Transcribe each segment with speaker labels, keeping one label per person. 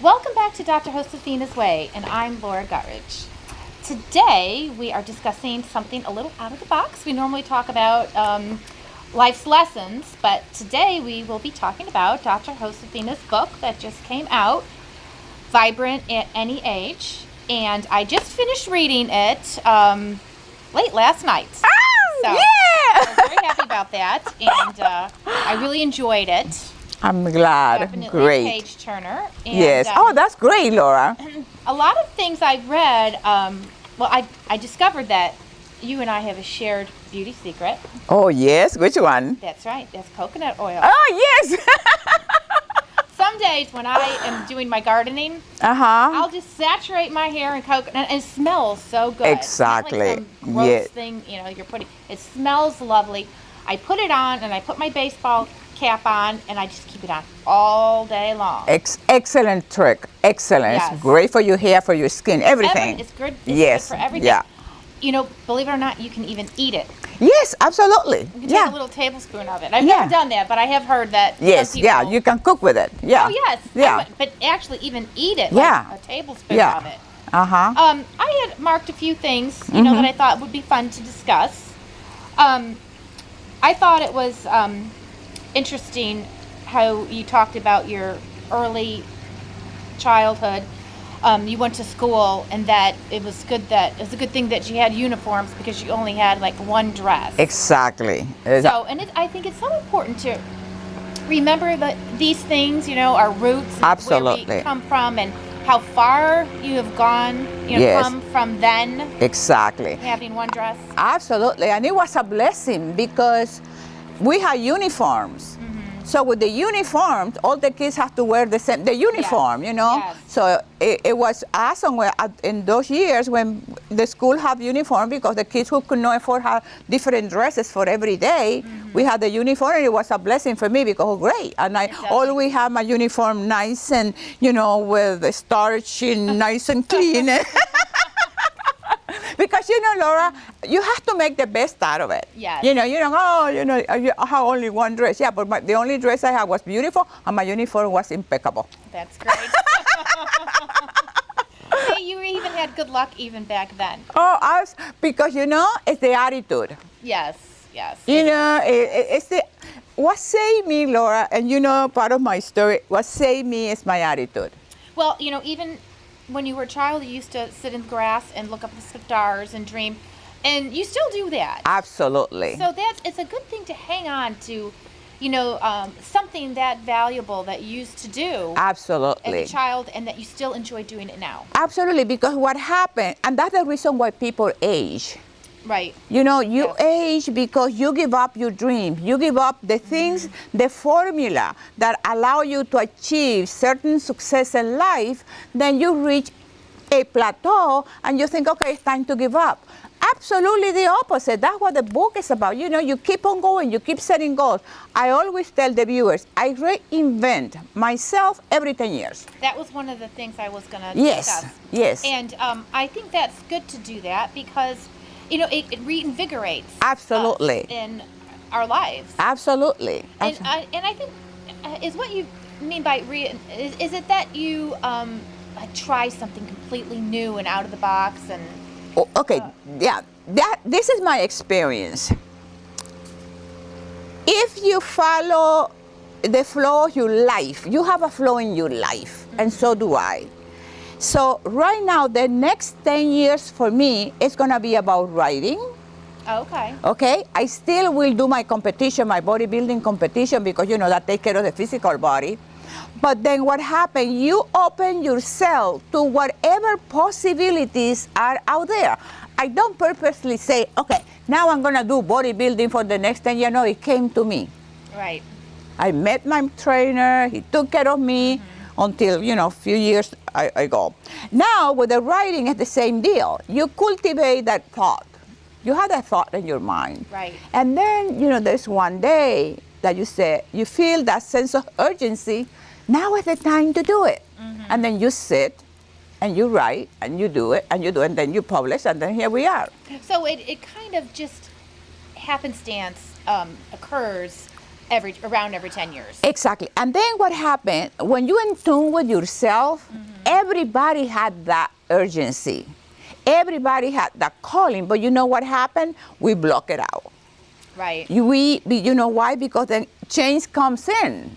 Speaker 1: Welcome back to Dr. Josefina's Way, and I'm Laura Gutridge. Today we are discussing something a little out of the box. We normally talk about life's lessons, but today we will be talking about Dr. Josefina's book that just came out, Vibrant at Any Age, and I just finished reading it late last night.
Speaker 2: Oh,
Speaker 1: So
Speaker 2: yeah!
Speaker 1: I'm very happy about that, and I really enjoyed it.
Speaker 2: I'm glad.
Speaker 1: Definitely
Speaker 2: Great.
Speaker 1: a page turner. And,
Speaker 2: Yes. Oh, that's great, Laura.
Speaker 1: a lot of things I've read, I discovered that you and I have a shared beauty secret.
Speaker 2: Oh, yes. Which one?
Speaker 1: That's right. That's coconut oil.
Speaker 2: Oh, yes.
Speaker 1: Some days when I am doing my gardening,
Speaker 2: Uh-huh.
Speaker 1: I'll just saturate my hair in coconut, and it smells so good.
Speaker 2: Exactly.
Speaker 1: It's not like some gross
Speaker 2: Yes.
Speaker 1: thing, you're putting. It smells lovely. I put it on, and I put my baseball cap on, and I just keep it on all day long.
Speaker 2: Excellent trick. Excellent.
Speaker 1: Yes.
Speaker 2: It's great for your hair, for your skin, everything.
Speaker 1: It's good. It's
Speaker 2: Yes.
Speaker 1: good for everything.
Speaker 2: Yeah.
Speaker 1: Believe it or not, you can even eat it.
Speaker 2: Yes, absolutely.
Speaker 1: You can
Speaker 2: Yeah.
Speaker 1: take a little tablespoon of it. I've
Speaker 2: Yeah.
Speaker 1: never done that, but I have heard that.
Speaker 2: Yes.
Speaker 1: some
Speaker 2: Yeah.
Speaker 1: people-
Speaker 2: You can cook with it. Yeah.
Speaker 1: Oh yes.
Speaker 2: Yeah.
Speaker 1: But actually, even eat it.
Speaker 2: Yeah.
Speaker 1: Like a tablespoon
Speaker 2: Yeah.
Speaker 1: of it.
Speaker 2: Uh-huh.
Speaker 1: I had marked a few things, that I thought would be fun to discuss. I thought it was interesting how you talked about your early childhood. You went to school, and that it was a good thing that you had uniforms because you only had like one dress.
Speaker 2: Exactly.
Speaker 1: So, I think it's so important to remember that these things, our roots, and
Speaker 2: Absolutely.
Speaker 1: where we come from, and how far you have gone,
Speaker 2: Yes.
Speaker 1: come from then
Speaker 2: Exactly.
Speaker 1: having one dress.
Speaker 2: Absolutely, and it was a blessing because we had uniforms. So with the uniforms, all the kids have to wear the uniform,
Speaker 1: Yes.
Speaker 2: So it was awesome in those years when the school had uniform, because the kids who could not afford have different dresses for every day, we had the uniform, and it was a blessing for me because, great. And I always have my uniform nice and, with the starch and nice and clean. Because Laura, you have to make the best out of it.
Speaker 1: Yes.
Speaker 2: I have only one dress. Yeah, but the only dress I had was beautiful, and my uniform was impeccable.
Speaker 1: That's great. Hey, you even had good luck even back then.
Speaker 2: Oh, because it's the attitude.
Speaker 1: Yes.
Speaker 2: It's what saved me, Laura, and part of my story. What saved me is my attitude.
Speaker 1: Well, even when you were a child, you used to sit in the grass and look up at the stars and dream, and you still do that.
Speaker 2: Absolutely.
Speaker 1: So it's a good thing to hang on to, something that valuable that you used to do
Speaker 2: Absolutely.
Speaker 1: as a child, and that you still enjoy doing it now.
Speaker 2: Absolutely, because what happened, and that's the reason why people age.
Speaker 1: Right.
Speaker 2: You
Speaker 1: Yes.
Speaker 2: age because you give up your dream. You give up the things, the formula that allow you to achieve certain success in life. Then you reach a plateau and you think, okay, it's time to give up. Absolutely the opposite. That's what the book is about. You keep on going. You keep setting goals. I always tell the viewers, I reinvent myself every 10 years.
Speaker 1: That was one of the things I was going to
Speaker 2: Yes,
Speaker 1: discuss.
Speaker 2: yes.
Speaker 1: And I think that's good to do that because, it reinvigorates
Speaker 2: Absolutely.
Speaker 1: us in our lives.
Speaker 2: Absolutely.
Speaker 1: And I think is what you mean by is it that you try something completely new and out of the box and
Speaker 2: Okay, yeah, this is my experience. If you follow the flow of your life, you have a flow in your life, and so do I. So right now, the next 10 years for me is gonna be about writing.
Speaker 1: Okay.
Speaker 2: Okay, I still will do my competition, my bodybuilding competition, because that takes care of the physical body. But then what happened, you open yourself to whatever possibilities are out there. I don't purposely say, okay, now I'm gonna do bodybuilding for the next 10 years. No, it came to me.
Speaker 1: Right.
Speaker 2: I met my trainer, he took care of me until, a few years ago. Now with the writing, it's the same deal. You cultivate that thought. You have that thought in your mind.
Speaker 1: Right.
Speaker 2: And then, there's one day that you feel that sense of urgency. Now is the time to do it. And then you sit and you write and you do it and then you publish, and then here we are.
Speaker 1: So it kind of just happenstance occurs around every 10 years.
Speaker 2: Exactly. And then what happened, when you're in tune with yourself, everybody had that urgency. Everybody had that calling. But you know what happened? We block it out.
Speaker 1: Right.
Speaker 2: You know why? Because then change comes in.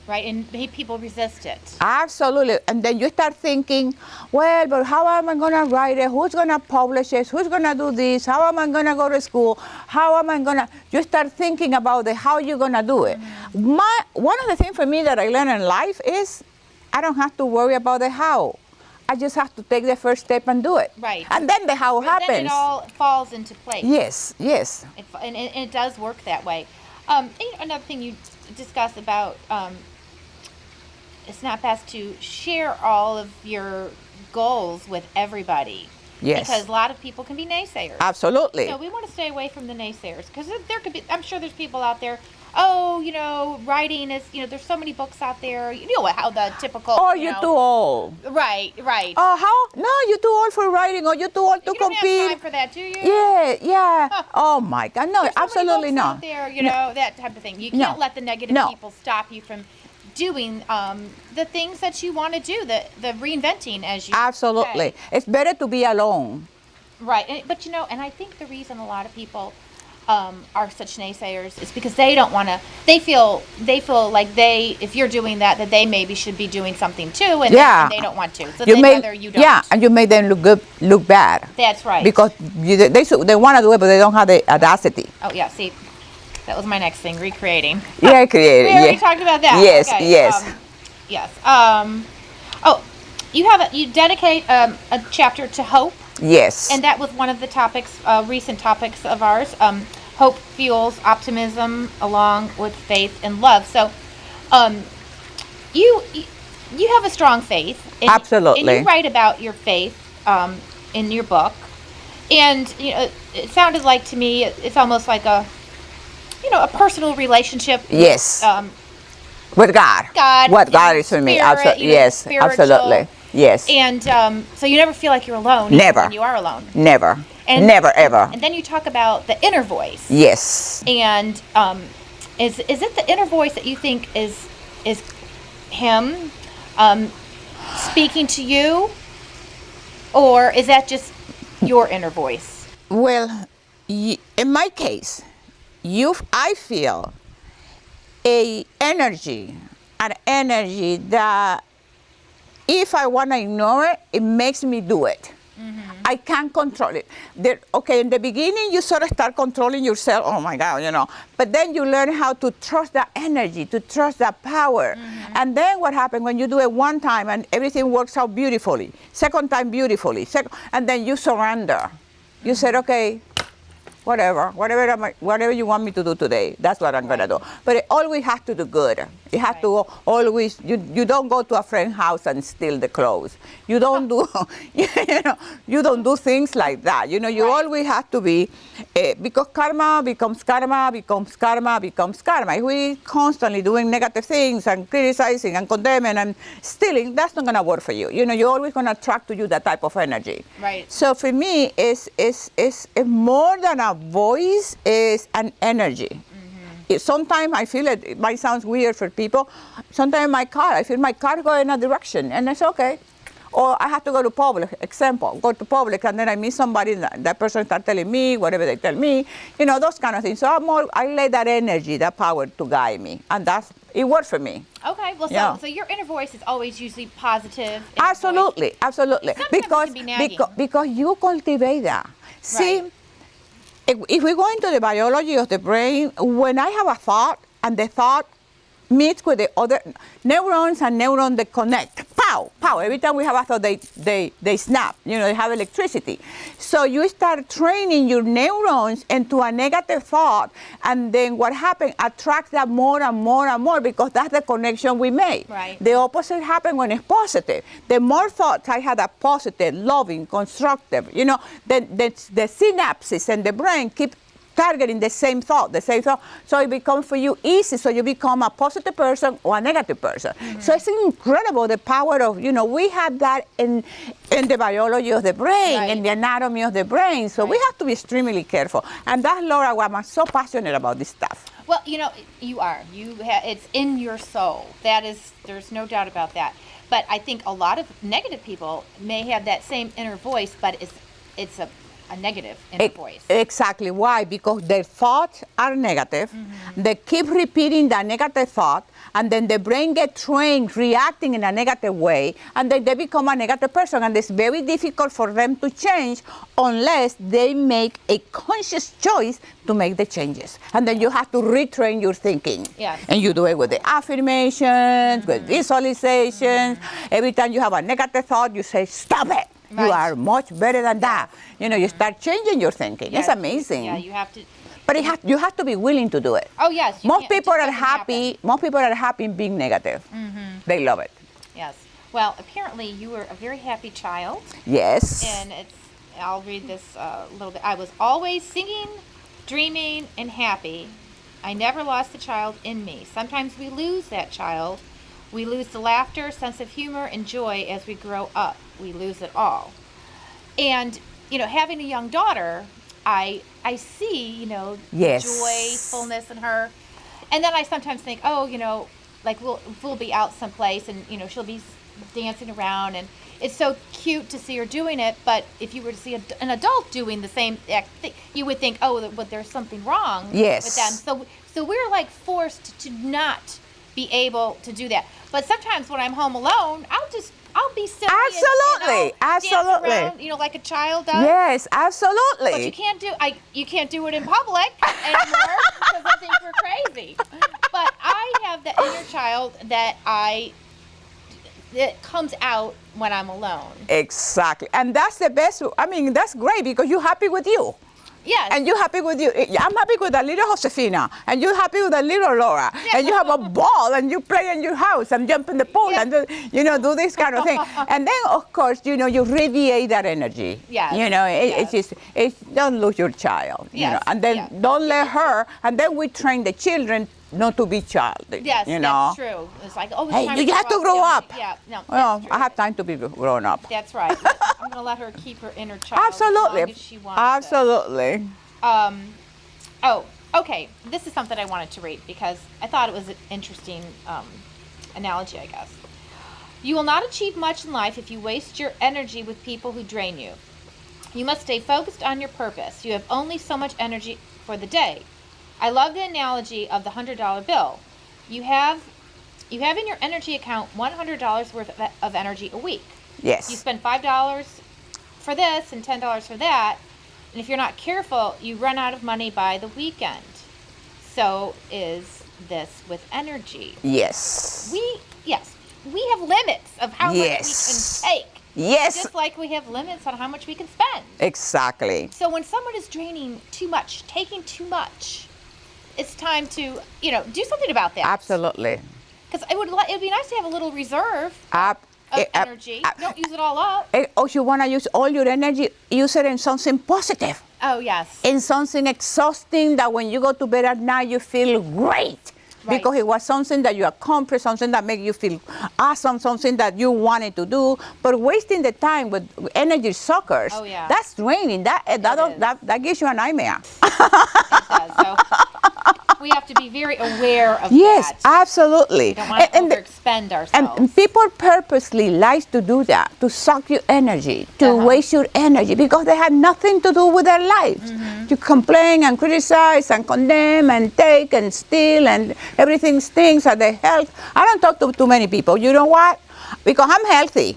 Speaker 1: Right, and people resist it.
Speaker 2: Absolutely. And then you start thinking, well, but how am I going to write it? Who's going to publish it? Who's going to do this? How am I going to go to school? How am I going to... You start thinking about how you're going to do it. One of the things for me that I learned in life is I don't have to worry about the how. I just have to take the first step and do it.
Speaker 1: Right.
Speaker 2: And then the how happens.
Speaker 1: Then it all falls into place.
Speaker 2: Yes, yes.
Speaker 1: And it does work that way. Another thing you discuss about... it's not best to share all of your goals with everybody.
Speaker 2: Yes.
Speaker 1: Because a lot of people can be naysayers.
Speaker 2: Absolutely.
Speaker 1: So we want to stay away from the naysayers. Because there could be, I'm sure there's people out there, writing is, there's so many books out there. You know how the typical.
Speaker 2: Oh, you're too old.
Speaker 1: Right.
Speaker 2: Oh, how? No, you're too old for writing, or you're too old to compete.
Speaker 1: You don't have time for that, do you?
Speaker 2: Yeah. Oh my God, no,
Speaker 1: There's so
Speaker 2: absolutely
Speaker 1: many books
Speaker 2: not.
Speaker 1: out there, that type of thing. You can't let the negative people stop you from doing the things that you want to do, the reinventing, as you
Speaker 2: Absolutely.
Speaker 1: say.
Speaker 2: It's better to be alone.
Speaker 1: Right. But and I think the reason a lot of people are such naysayers is because they don't want to, they feel like if you're doing that they maybe should be doing something too, and they don't want to. So you don't.
Speaker 2: Yeah, and you make them look bad.
Speaker 1: That's right.
Speaker 2: Because they want to do it, but they don't have the audacity.
Speaker 1: Oh, yeah, see. That was my next thing, recreating.
Speaker 2: Yeah, creating.
Speaker 1: We already talked about that.
Speaker 2: Yes,
Speaker 1: okay.
Speaker 2: yes.
Speaker 1: Yes. You dedicate a chapter to hope.
Speaker 2: Yes.
Speaker 1: And that was one of the topics, recent topics of ours. Hope fuels optimism along with faith and love. So, you have a strong faith.
Speaker 2: Absolutely.
Speaker 1: And you write about your faith in your book. And it sounded like to me it's almost like a personal relationship.
Speaker 2: Yes. With God. What God is for me. Absolutely. Yes.
Speaker 1: Spiritual.
Speaker 2: Absolutely. Yes.
Speaker 1: And so you never feel like you're alone.
Speaker 2: Never.
Speaker 1: When you are alone.
Speaker 2: Never. Never ever.
Speaker 1: And then you talk about the inner voice.
Speaker 2: Yes.
Speaker 1: And is it the inner voice that you think is him speaking to you, or is that just your inner voice?
Speaker 2: Well, in my case, I feel an energy that if I want to ignore it, it makes me do it. I can't control it. In the beginning, you sort of start controlling yourself. Oh my God, But then you learn how to trust that energy, to trust that power. And then what happens when you do it one time and everything works out beautifully, second time beautifully, and then you surrender. You said, okay, whatever you want me to do today, that's what I'm gonna do. But it always has to do good. It has to always. You don't go to a friend's house and steal the clothes. You don't do, you don't do things like that. You always have to be, because karma becomes karma, becomes karma, becomes karma. If we constantly doing negative things and criticizing and condemning and stealing, that's not gonna work for you. You're always gonna attract to you that type of energy.
Speaker 1: Right.
Speaker 2: So for me, it's more than a voice, is an energy. Sometimes I feel it might sound weird for people. Sometimes I feel my car go in a direction, and it's okay. Or I have to go to public, go to public, and then I meet somebody, that person start telling me whatever they tell me, those kind of things. So I let that energy, that power to guide me, and it works for me.
Speaker 1: Okay, well, so your inner voice is always usually positive.
Speaker 2: Absolutely.
Speaker 1: Sometimes it can be nagging.
Speaker 2: Because you cultivate that. See, if we go into the biology of the brain, when I have a thought and the thought meets with the other neurons and neurons, they connect. Pow, pow. Every time we have a thought, they snap. They have electricity. So you start training your neurons into a negative thought, and then what happens? Attracts that more and more and more, because that's the connection we make.
Speaker 1: Right.
Speaker 2: The opposite happens when it's positive. The more thoughts I had that positive, loving, constructive, the synapses in the brain keep targeting the same thought, So it becomes for you easy. So you become a positive person or a negative person. So it's incredible the power of, we have that in the biology of the brain, in the anatomy of the brain. So we have to be extremely careful. And that's, Laura, why I'm so passionate about this stuff.
Speaker 1: Well, you are. It's in your soul. There's no doubt about that. But I think a lot of negative people may have that same inner voice, but it's a negative inner voice.
Speaker 2: Exactly. Why? Because their thoughts are negative. They keep repeating that negative thought, and then the brain gets trained reacting in a negative way, and then they become a negative person. And it's very difficult for them to change unless they make a conscious choice to make the changes. And then you have to retrain your thinking.
Speaker 1: Yes.
Speaker 2: And you do it with the affirmations, with visualizations. Every time you have a negative thought, you say, stop it. You are much better than that. You start changing your thinking. It's amazing.
Speaker 1: Yeah, you have to.
Speaker 2: But you have to be willing to do it.
Speaker 1: Oh, yes.
Speaker 2: Most people are happy. Most people are happy being negative. They love it.
Speaker 1: Yes. Well, apparently you were a very happy child.
Speaker 2: Yes.
Speaker 1: And I'll read this a little bit. I was always singing, dreaming, and happy. I never lost the child in me. Sometimes we lose that child. We lose the laughter, sense of humor, and joy as we grow up. We lose it all. And, having a young daughter, I see, joyfulness in her. And then I sometimes think, like we'll be out someplace and, she'll be dancing around, and it's so cute to see her doing it. But if you were to see an adult doing the same thing, you would think, but there's something wrong with them. So we're like forced to not be able to do that. But sometimes when I'm home alone, I'll be silly.
Speaker 2: Absolutely,
Speaker 1: and,
Speaker 2: absolutely.
Speaker 1: Dance around, like a child does.
Speaker 2: Yes, absolutely.
Speaker 1: But you can't do it in public anymore because I think we're crazy. But I have the inner child that comes out when I'm alone.
Speaker 2: Exactly, and that's the best. That's great because you're happy with you.
Speaker 1: Yes.
Speaker 2: And you're happy with you. I'm happy with a little Josefina, and you're happy with a little Laura, and you have a ball, and you play in your house, and jump in the pool, and do this kind of thing. And then, of course, you radiate that energy.
Speaker 1: Yes.
Speaker 2: It's don't lose your child. And then don't let her. And then we train the children not to be childish.
Speaker 1: Yes, that's true. It's like,
Speaker 2: hey, you have to grow up.
Speaker 1: Yeah, no.
Speaker 2: Well, I have time to be grown up.
Speaker 1: That's right. I'm going to let her keep her inner child
Speaker 2: Absolutely.
Speaker 1: as long as she wants
Speaker 2: Absolutely.
Speaker 1: Okay. This is something I wanted to read because I thought it was an interesting analogy, I guess. You will not achieve much in life if you waste your energy with people who drain you. You must stay focused on your purpose. You have only so much energy for the day. I love the analogy of the $100 bill. You have in your energy account $100 worth of energy a week.
Speaker 2: Yes.
Speaker 1: You spend $5 for this and $10 for that, and if you're not careful, you run out of money by the weekend. So is this with energy.
Speaker 2: Yes.
Speaker 1: We have limits of how much we can take.
Speaker 2: Yes.
Speaker 1: Just like we have limits on how much we can spend.
Speaker 2: Exactly.
Speaker 1: So when someone is draining too much, taking too much, it's time to, do something about that.
Speaker 2: Absolutely.
Speaker 1: Because it would be nice to have a little reserve of energy. Don't use it all up.
Speaker 2: Or you want to use all your energy, use it in something positive.
Speaker 1: Oh, yes.
Speaker 2: In something exhausting that when you go to bed at night, you feel great. Right. Because it was something that you accomplished, something that made you feel awesome, something that you wanted to do. But wasting the time with energy suckers, that's draining. That gives you a nightmare.
Speaker 1: It does. So we have to be very aware of that.
Speaker 2: Yes, absolutely.
Speaker 1: We don't want to overexpend ourselves.
Speaker 2: And people purposely like to do that, to suck your energy, to waste your energy, because they have nothing to do with their lives. To complain and criticize and condemn and take and steal and everything stinks at their health. I don't talk to too many people. You know what? Because I'm healthy.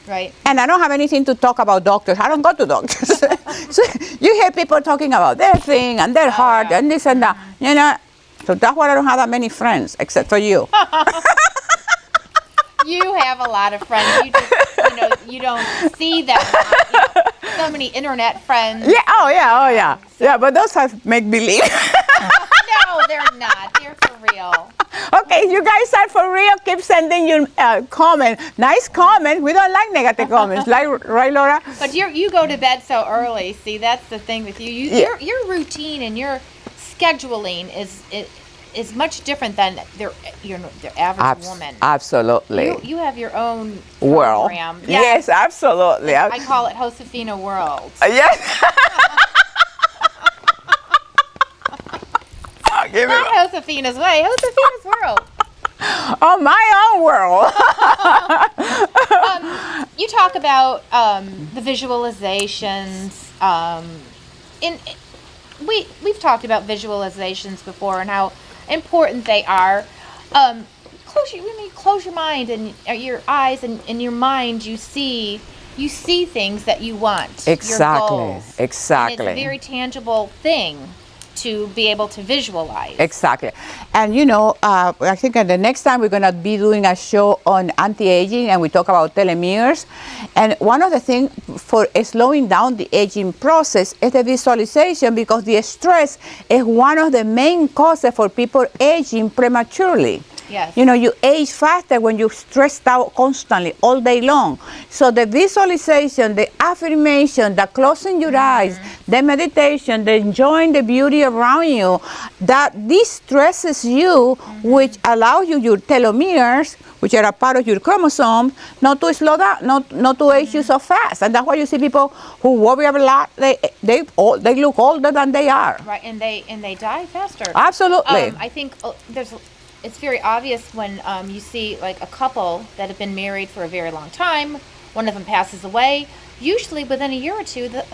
Speaker 1: Right.
Speaker 2: And I don't have anything to talk about doctors. I don't go to doctors. So you hear people talking about their thing and their heart and this and that. So that's why I don't have that many friends, except for you.
Speaker 1: You have a lot of friends. You just, you don't see them. So many internet friends.
Speaker 2: Yeah. Oh yeah. Yeah, but those have make believe.
Speaker 1: No, they're not. They're for real.
Speaker 2: Okay. If you guys are for real, keep sending your comment. Nice comment. We don't like negative comments, right, Laura?
Speaker 1: But you go to bed so early. See, that's the thing with you. Your routine and your scheduling is much different than their average woman.
Speaker 2: Absolutely.
Speaker 1: You have your own
Speaker 2: World.
Speaker 1: program.
Speaker 2: Yes, absolutely.
Speaker 1: I call it Josefina World.
Speaker 2: Yes.
Speaker 1: Not Josefina's way, Josefina's World.
Speaker 2: Oh, my own world.
Speaker 1: You talk about the visualizations. We've talked about visualizations before and how important they are. Close your mind and your eyes and your mind. You see things that you want.
Speaker 2: Exactly.
Speaker 1: Your goals.
Speaker 2: Exactly.
Speaker 1: And it's a very tangible thing to be able to visualize.
Speaker 2: Exactly. And I think the next time we're going to be doing a show on anti-aging, and we talk about telomeres. And one of the things for slowing down the aging process is the visualization, because the stress is one of the main causes for people aging prematurely.
Speaker 1: Yes.
Speaker 2: You age faster when you're stressed out constantly all day long. So the visualization, the affirmation, the closing your eyes, the meditation, the enjoying the beauty around you, that this stresses you, which allows you your telomeres, which are a part of your chromosome, not to slow down, not to age you so fast. And that's why you see people who worry a lot, they look older than they are.
Speaker 1: Right, and they die faster.
Speaker 2: Absolutely.
Speaker 1: I think it's very obvious when you see like a couple that have been married for a very long time. One of them passes away. Usually within a year or two, the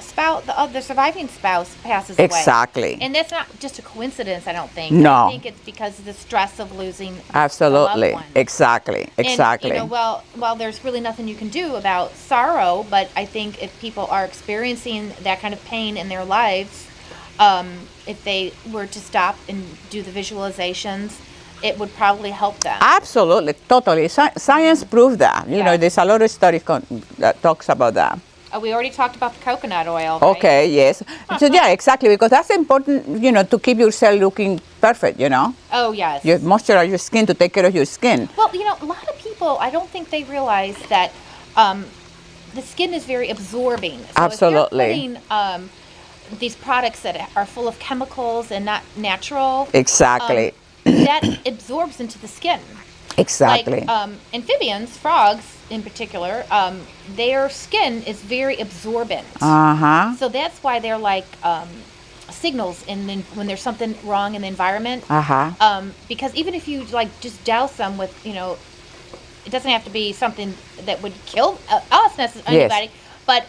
Speaker 1: surviving spouse passes away.
Speaker 2: Exactly.
Speaker 1: And that's not just a coincidence, I don't think.
Speaker 2: No.
Speaker 1: I think it's because of the stress of losing
Speaker 2: Absolutely.
Speaker 1: a loved one.
Speaker 2: Exactly.
Speaker 1: And, while there's really nothing you can do about sorrow, but I think if people are experiencing that kind of pain in their lives, if they were to stop and do the visualizations, it would probably help them.
Speaker 2: Absolutely, totally. Science proves that. There's a lot of studies that talks about that.
Speaker 1: We already talked about the coconut oil. Right?
Speaker 2: Okay, yes. So yeah, exactly, because that's important, to keep yourself looking perfect,
Speaker 1: Oh, yes.
Speaker 2: You moisturize your skin to take care of your skin.
Speaker 1: Well, a lot of people, I don't think they realize that the skin is very absorbing. So
Speaker 2: Absolutely.
Speaker 1: If you're putting these products that are full of chemicals and not natural,
Speaker 2: Exactly.
Speaker 1: that absorbs into the skin.
Speaker 2: Exactly.
Speaker 1: Like amphibians, frogs in particular, their skin is very absorbent.
Speaker 2: Uh-huh.
Speaker 1: So that's why they're like signals when there's something wrong in the environment.
Speaker 2: Uh-huh.
Speaker 1: Because even if you just douse them with, it doesn't have to be something that would kill us necessarily,
Speaker 2: Yes.
Speaker 1: anybody, but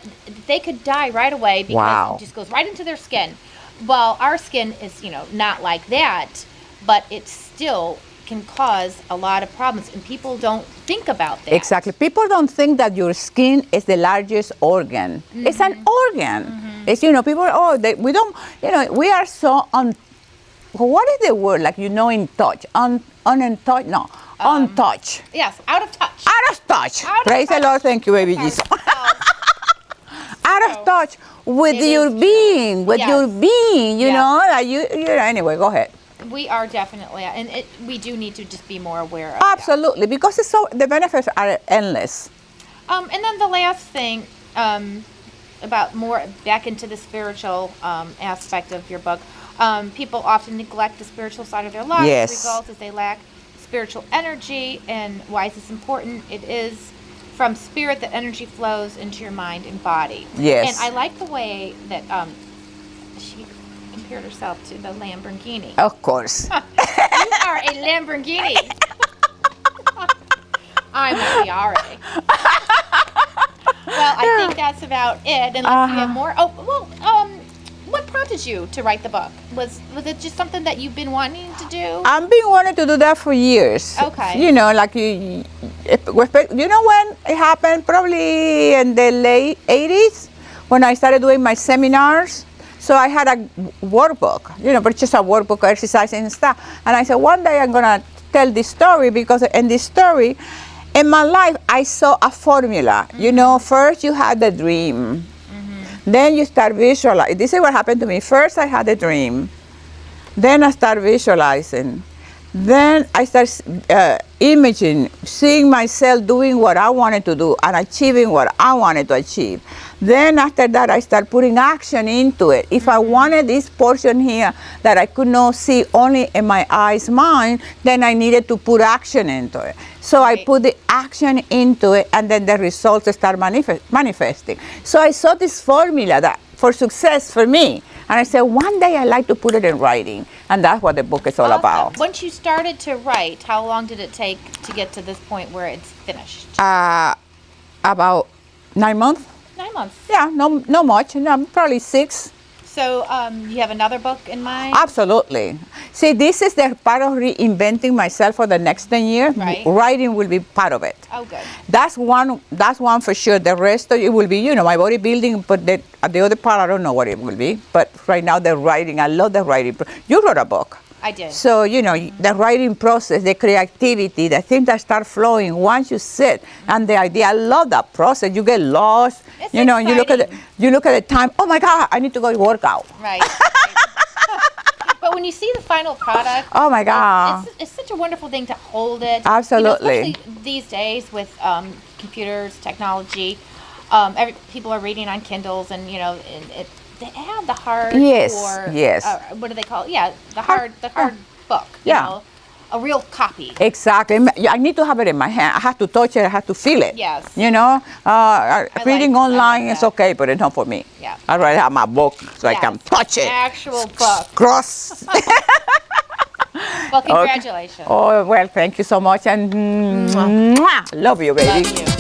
Speaker 1: they could die right away because
Speaker 2: Wow.
Speaker 1: it just goes right into their skin. Well, our skin is, not like that, but it still can cause a lot of problems, and people don't think about that.
Speaker 2: Exactly. People don't think that your skin is the largest organ. It's an organ. It's, people, we don't, we are so what is the word, in touch? Untouched? No, untouched.
Speaker 1: Yes, out of touch.
Speaker 2: Out of touch.
Speaker 1: Out of
Speaker 2: Praise
Speaker 1: touch.
Speaker 2: the Lord. Thank you, baby Jesus. Out of touch with
Speaker 1: It
Speaker 2: your
Speaker 1: is true.
Speaker 2: being, with
Speaker 1: Yes.
Speaker 2: your being,
Speaker 1: Yes.
Speaker 2: Anyway, go ahead.
Speaker 1: We are definitely, and we do need to just be more aware of
Speaker 2: Absolutely, because the benefits are endless.
Speaker 1: that. And then the last thing, about more back into the spiritual aspect of your book, people often neglect the spiritual side of their lives.
Speaker 2: Yes.
Speaker 1: The result is they lack spiritual energy, and why is this important? It is from spirit that energy flows into your mind and body.
Speaker 2: Yes.
Speaker 1: And I like the way that she compared herself to the Lamborghini.
Speaker 2: Of course.
Speaker 1: You are a Lamborghini. I'm a Ferrari. Well, I think that's about it. Unless you have more. Oh, well, what prompted you to write the book? Was it just something that you've been wanting to do?
Speaker 2: I've been wanting to do that for years.
Speaker 1: Okay.
Speaker 2: You know when it happened? Probably in the late 80s when I started doing my seminars. So I had a workbook, but just a workbook, exercise and stuff. And I said, one day I'm going to tell this story, because in this story, in my life, I saw a formula. First you had the dream. Then you start visualizing. This is what happened to me. First I had a dream. Then I start visualizing. Then I start imaging, seeing myself doing what I wanted to do and achieving what I wanted to achieve. Then after that, I start putting action into it. If I wanted this portion here that I could not see only in my eyes, mind, then I needed to put action into it. So I put the action into it, and then the results start manifesting. So I saw this formula that for success for me. And I said, one day I'd like to put it in writing. And that's what the book is all
Speaker 1: Awesome.
Speaker 2: about.
Speaker 1: Once you started to write, how long did it take to get to this point where it's finished?
Speaker 2: About 9 months.
Speaker 1: 9 months.
Speaker 2: Yeah, no much. No, probably 6.
Speaker 1: So you have another book in mind?
Speaker 2: Absolutely. See, this is the part of reinventing myself for the next 10 years.
Speaker 1: Right.
Speaker 2: Writing will be part of it.
Speaker 1: Oh, good.
Speaker 2: That's one for sure. The rest of it will be, my bodybuilding, but the other part, I don't know what it will be. But right now, the writing, I love the writing. You wrote a book.
Speaker 1: I did.
Speaker 2: So, the writing process, the creativity, the things that start flowing once you sit and the idea, I love that process. You get lost,
Speaker 1: It's
Speaker 2: you look at the time, oh my God, I need to go work out.
Speaker 1: Right. But when you see the final product,
Speaker 2: Oh my God.
Speaker 1: it's such a wonderful thing to hold it.
Speaker 2: Absolutely.
Speaker 1: Especially these days with computers, technology, people are reading on Kindles, and they have the hard.
Speaker 2: Yes,
Speaker 1: or,
Speaker 2: yes.
Speaker 1: What do they call it? Yeah, the hard book.
Speaker 2: Yeah.
Speaker 1: A real copy.
Speaker 2: Exactly. I need to have it in my hand. I have to touch it. I have to feel it.
Speaker 1: Yes.
Speaker 2: Reading
Speaker 1: like
Speaker 2: online is
Speaker 1: that.
Speaker 2: okay, but it's not for me.
Speaker 1: Yeah.
Speaker 2: I'd rather have my book so I
Speaker 1: Yes,
Speaker 2: can touch it.
Speaker 1: Actual book.
Speaker 2: Cross.
Speaker 1: Well, congratulations.
Speaker 2: Oh, well, thank you so much. And mwah, love you, baby.
Speaker 1: Love you.